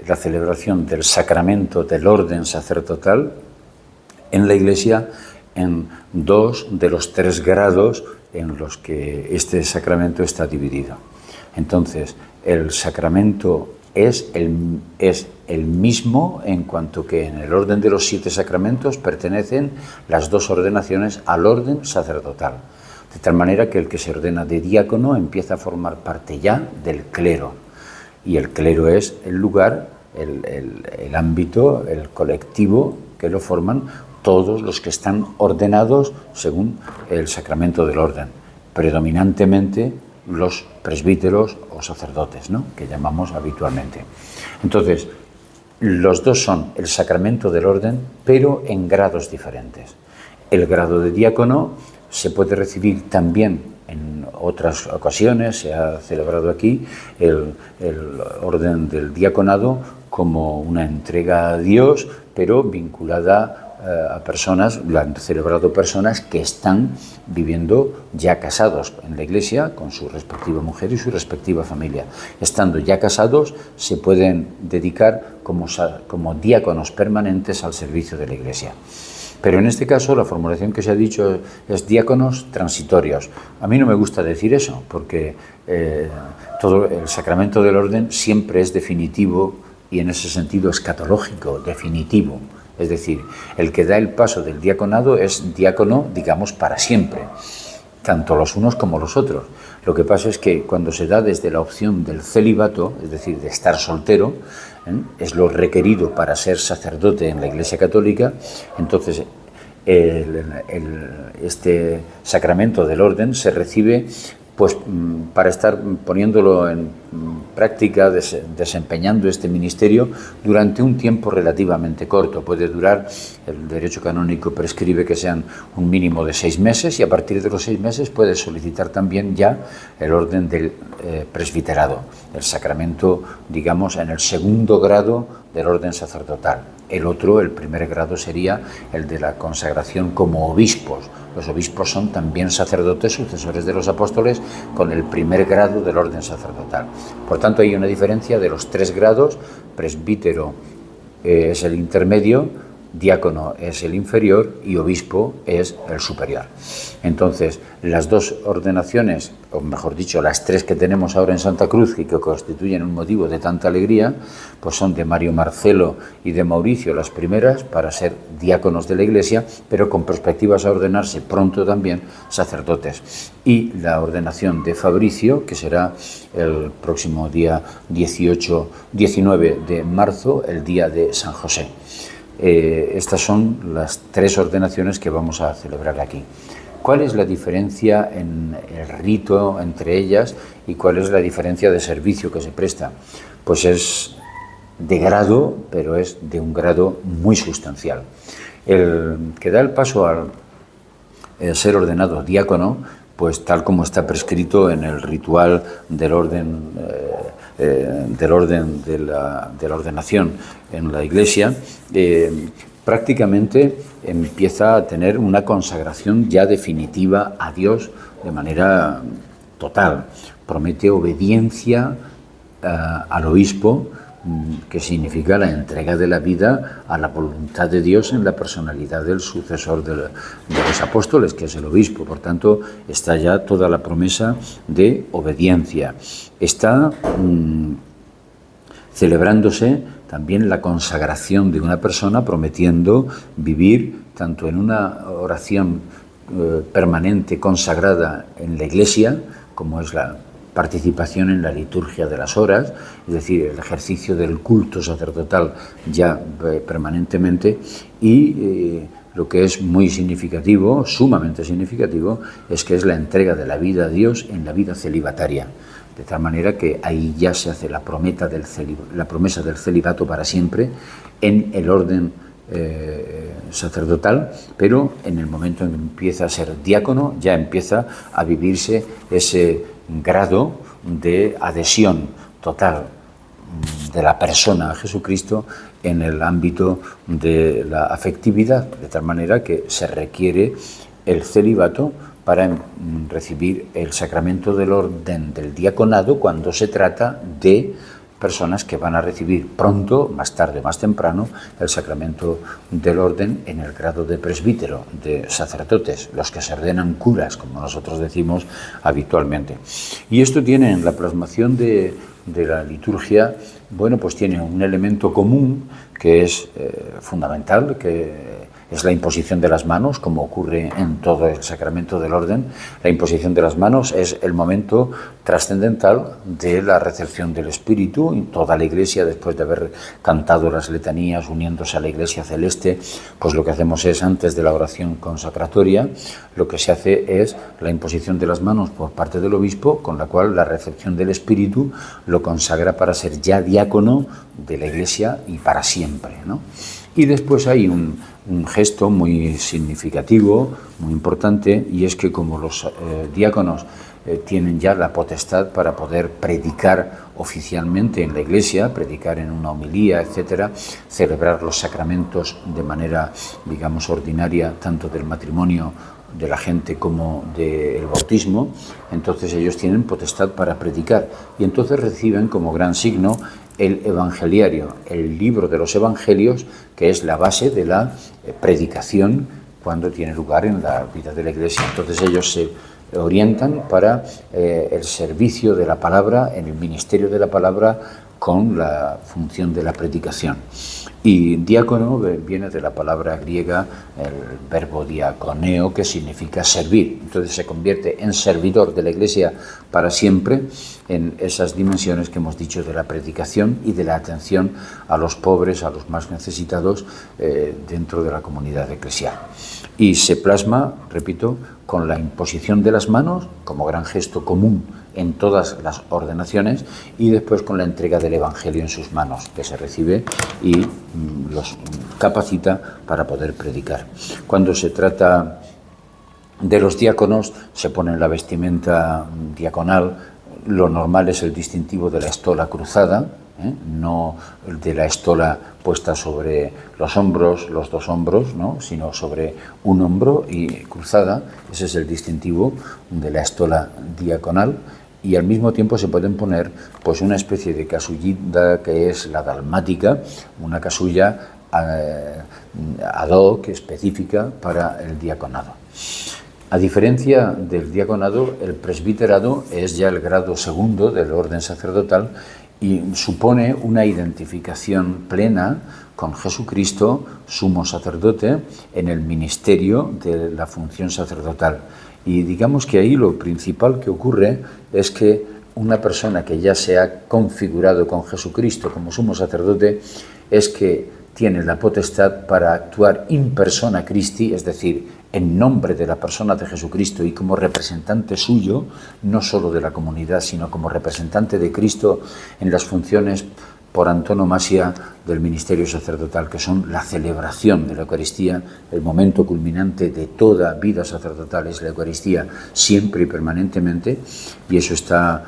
la celebración del sacramento del orden sacerdotal en la Iglesia en 2 de los 3 grados en los que este sacramento está dividido. Entonces, el sacramento es el mismo en cuanto que en el orden de los 7 sacramentos pertenecen las 2 ordenaciones al orden sacerdotal. De tal manera que el que se ordena de diácono empieza a formar parte ya del clero. Y el clero es el lugar, el ámbito, el colectivo que lo forman todos los que están ordenados según el sacramento del orden. Predominantemente los presbíteros o sacerdotes, ¿no?, que llamamos habitualmente. Entonces, los dos son el sacramento del orden, pero en grados diferentes. El grado de diácono se puede recibir también en otras ocasiones, se ha celebrado aquí el orden del diaconado como una entrega a Dios, pero vinculada a personas, lo han celebrado personas que están viviendo ya casados en la Iglesia con su respectiva mujer y su respectiva familia. Estando ya casados, se pueden dedicar como diáconos permanentes al servicio de la Iglesia. Pero en este caso la formulación que se ha dicho es diáconos transitorios. A mí no me gusta decir eso, porque todo el sacramento del orden siempre es definitivo y en ese sentido escatológico, definitivo. Es decir, el que da el paso del diaconado es diácono, digamos, para siempre, tanto los unos como los otros. Lo que pasa es que cuando se da desde la opción del celibato, es decir, de estar soltero, es lo requerido para ser sacerdote en la Iglesia Católica, entonces este sacramento del orden se recibe pues para estar poniéndolo en práctica, desempeñando este ministerio durante un tiempo relativamente corto. Puede durar, el derecho canónico prescribe que sean un mínimo de 6 meses y a partir de los 6 meses puede solicitar también ya el orden del presbiterado, el sacramento, digamos, en el 2º grado del orden sacerdotal. El primer grado sería el de la consagración como obispos. Los obispos son también sacerdotes, sucesores de los apóstoles, con el primer grado del orden sacerdotal. Por tanto, hay una diferencia de los 3 grados. Presbítero es el intermedio, diácono es el inferior y obispo es el superior. Entonces, las 2 ordenaciones, o mejor dicho, las 3 que tenemos ahora en Santa Cruz y que constituyen un motivo de tanta alegría, pues son de Mario Marcelo y de Mauricio las primeras para ser diáconos de la Iglesia, pero con perspectivas a ordenarse pronto también sacerdotes. Y la ordenación de Fabricio, que será el próximo día 19 de marzo, el día de San José. Estas son las 3 ordenaciones que vamos a celebrar aquí. ¿Cuál es la diferencia en el rito entre ellas y cuál es la diferencia de servicio que se presta? Pues es de grado, pero es de un grado muy sustancial. El que da el paso al ser ordenado diácono, pues tal como está prescrito en el ritual del orden de la ordenación en la Iglesia, prácticamente empieza a tener una consagración ya definitiva a Dios de manera total. Promete obediencia al obispo, que significa la entrega de la vida a la voluntad de Dios en la personalidad del sucesor de los apóstoles, que es el obispo. Por tanto, está ya toda la promesa de obediencia. Está celebrándose también la consagración de una persona, prometiendo vivir tanto en una oración permanente consagrada en la Iglesia, como es la participación en la liturgia de las horas, es decir, el ejercicio del culto sacerdotal ya permanentemente, y lo que es muy significativo, sumamente significativo, es que es la entrega de la vida a Dios en la vida celibataria, de tal manera que ahí ya se hace la promesa del celibato para siempre en el orden sacerdotal, pero en el momento en que empieza a ser diácono ya empieza a vivirse ese grado de adhesión total de la persona a Jesucristo en el ámbito de la afectividad, de tal manera que se requiere el celibato para recibir el sacramento del orden del diaconado cuando se trata de personas que van a recibir pronto, más tarde, más temprano, el sacramento del orden en el grado de presbítero, de sacerdotes, los que se ordenan curas, como nosotros decimos habitualmente. Y esto tiene en la plasmación de la liturgia, bueno, pues tiene un elemento común que es fundamental, que es la imposición de las manos, como ocurre en todo el sacramento del orden. La imposición de las manos es el momento trascendental de la recepción del Espíritu. Y toda la Iglesia, después de haber cantado las letanías, uniéndose a la Iglesia celeste, pues lo que hacemos es, antes de la oración consacratoria, lo que se hace es la imposición de las manos por parte del obispo, con la cual la recepción del Espíritu lo consagra para ser ya diácono de la Iglesia y para siempre, ¿no? Y después hay un gesto muy significativo, muy importante, y es que como los diáconos tienen ya la potestad para poder predicar oficialmente en la Iglesia, predicar en una homilía, etcétera, celebrar los sacramentos de manera, digamos, ordinaria, tanto del matrimonio de la gente como del bautismo, entonces ellos tienen potestad para predicar y entonces reciben como gran signo el evangeliario, el libro de los evangelios, que es la base de la predicación cuando tiene lugar en la vida de la Iglesia. Entonces ellos se orientan para el servicio de la palabra, en el ministerio de la palabra, con la función de la predicación. Y diácono viene de la palabra griega, el verbo diaconeo, que significa servir. Entonces se convierte en servidor de la Iglesia para siempre en esas dimensiones que hemos dicho de la predicación y de la atención a los pobres, a los más necesitados dentro de la comunidad eclesial. Y se plasma, repito, con la imposición de las manos como gran gesto común en todas las ordenaciones y después con la entrega del Evangelio en sus manos, que se recibe y los capacita para poder predicar. Cuando se trata de los diáconos, se pone la vestimenta diaconal. Lo normal es el distintivo de la estola cruzada, no de la estola puesta sobre los hombros, los dos hombros, ¿no?, sino sobre un hombro y cruzada. Ese es el distintivo de la estola diaconal. Y al mismo tiempo se pueden poner pues una especie de casullita que es la dalmática, una casulla ad hoc, específica para el diaconado. A diferencia del diaconado, el presbiterado es ya el grado segundo del orden sacerdotal y supone una identificación plena con Jesucristo, sumo sacerdote, en el ministerio de la función sacerdotal. Y digamos que ahí lo principal que ocurre es que una persona que ya se ha configurado con Jesucristo como sumo sacerdote es que tiene la potestad para actuar in persona Christi, es decir, en nombre de la persona de Jesucristo y como representante suyo, no solo de la comunidad, sino como representante de Cristo en las funciones por antonomasia del ministerio sacerdotal, que son la celebración de la Eucaristía. El momento culminante de toda vida sacerdotal es la Eucaristía, siempre y permanentemente, y eso está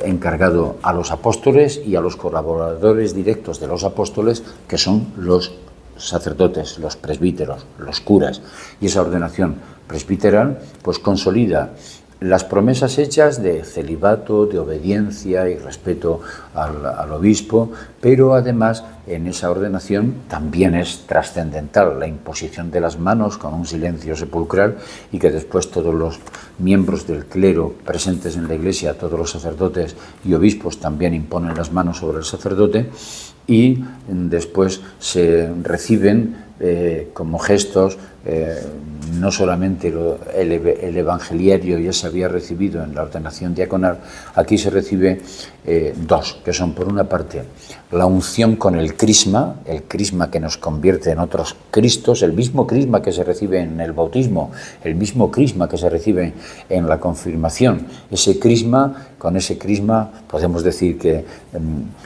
encargado a los apóstoles y a los colaboradores directos de los apóstoles, que son los sacerdotes, los presbíteros, los curas. Y esa ordenación presbiteral pues consolida las promesas hechas de celibato, de obediencia y respeto al obispo, pero además en esa ordenación también es trascendental la imposición de las manos con un silencio sepulcral y que después todos los miembros del clero presentes en la Iglesia, todos los sacerdotes y obispos también imponen las manos sobre el sacerdote y después se reciben como gestos, no solamente el evangeliario ya se había recibido en la ordenación diaconal, aquí se recibe dos, que son por una parte la unción con el crisma que nos convierte en otros Cristos, el mismo crisma que se recibe en el bautismo, el mismo crisma que se recibe en la confirmación. Ese crisma, con ese crisma podemos decir que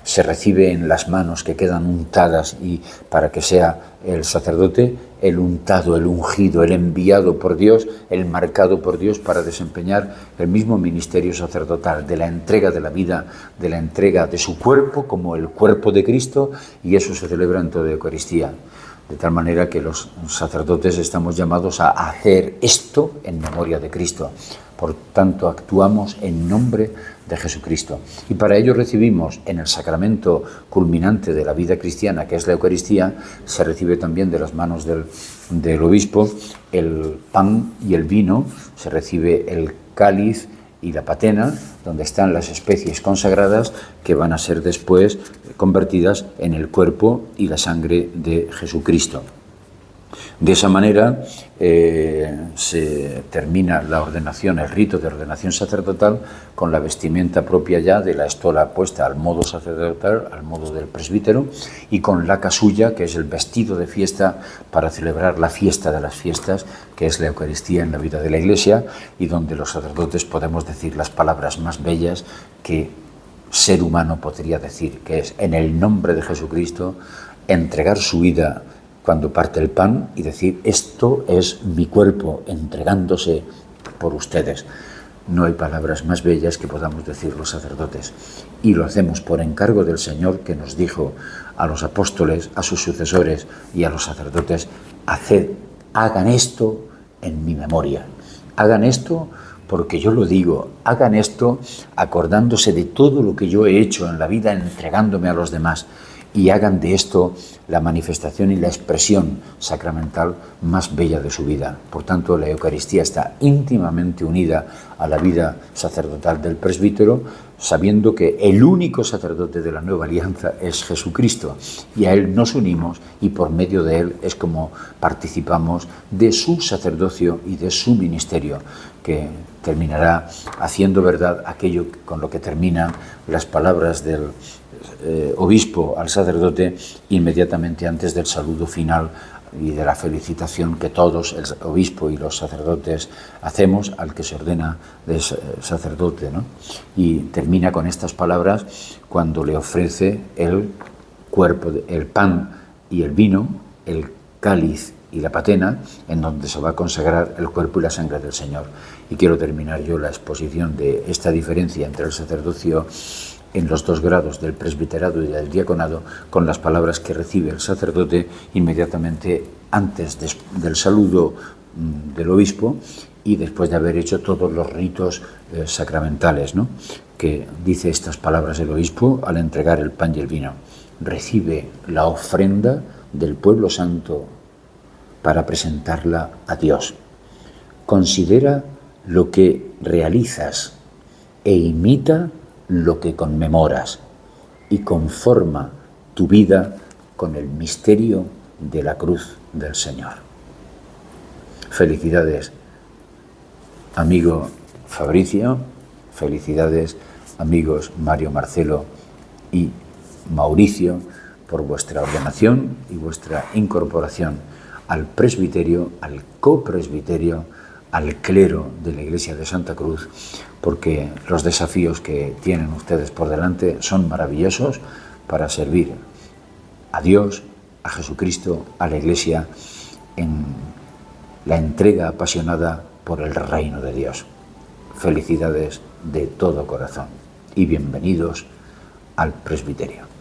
se recibe en las manos que quedan untadas y para que sea el sacerdote el untado, el ungido, el enviado por Dios, el marcado por Dios para desempeñar el mismo ministerio sacerdotal de la entrega de la vida, de la entrega de su cuerpo como el cuerpo de Cristo, y eso se celebra en toda Eucaristía. De tal manera que los sacerdotes estamos llamados a hacer esto en memoria de Cristo. Por tanto, actuamos en nombre de Jesucristo. Y para ello recibimos en el sacramento culminante de la vida cristiana, que es la Eucaristía, se recibe también de las manos del obispo el pan y el vino, se recibe el cáliz y la patena, donde están las especies consagradas que van a ser después convertidas en el cuerpo y la sangre de Jesucristo. De esa manera se termina la ordenación, el rito de ordenación sacerdotal, con la vestimenta propia ya de la estola puesta al modo sacerdotal, al modo del presbítero, y con la casulla, que es el vestido de fiesta para celebrar la fiesta de las fiestas, que es la Eucaristía en la vida de la Iglesia, y donde los sacerdotes podemos decir las palabras más bellas que ser humano podría decir, que es en el nombre de Jesucristo, entregar su vida cuando parte el pan y decir, esto es mi cuerpo entregándose por ustedes. No hay palabras más bellas que podamos decir los sacerdotes. Y lo hacemos por encargo del Señor, que nos dijo a los apóstoles, a sus sucesores y a los sacerdotes, hagan esto en mi memoria. Hagan esto porque yo lo digo, hagan esto acordándose de todo lo que yo he hecho en la vida entregándome a los demás. Y hagan de esto la manifestación y la expresión sacramental más bella de su vida. Por tanto, la Eucaristía está íntimamente unida a la vida sacerdotal del presbítero, sabiendo que el único sacerdote de la nueva alianza es Jesucristo, y a Él nos unimos, y por medio de Él es como participamos de su sacerdocio y de su ministerio, que terminará haciendo verdad aquello con lo que terminan las palabras del obispo al sacerdote inmediatamente antes del saludo final y de la felicitación que todos, el obispo y los sacerdotes, hacemos al que se ordena de sacerdote, ¿no? Y termina con estas palabras cuando le ofrece el cuerpo, el pan y el vino, el cáliz y la patena, en donde se va a consagrar el cuerpo y la sangre del Señor. Y quiero terminar yo la exposición de esta diferencia entre el sacerdocio en los dos grados del presbiterado y del diaconado, con las palabras que recibe el sacerdote inmediatamente antes del saludo del obispo y después de haber hecho todos los ritos sacramentales, ¿no? Que dice estas palabras el obispo al entregar el pan y el vino. Recibe la ofrenda del pueblo santo para presentarla a Dios. Considera lo que realizas e imita lo que conmemoras y conforma tu vida con el misterio de la cruz del Señor. Felicidades, amigo Fabricio, felicidades, amigos Mario Marcelo y Mauricio, por vuestra ordenación y vuestra incorporación al presbiterio, al copresbiterio, al clero de la Iglesia de Santa Cruz, porque los desafíos que tienen ustedes por delante son maravillosos para servir a Dios, a Jesucristo, a la Iglesia, en la entrega apasionada por el reino de Dios. Felicidades de todo corazón y bienvenidos al presbiterio.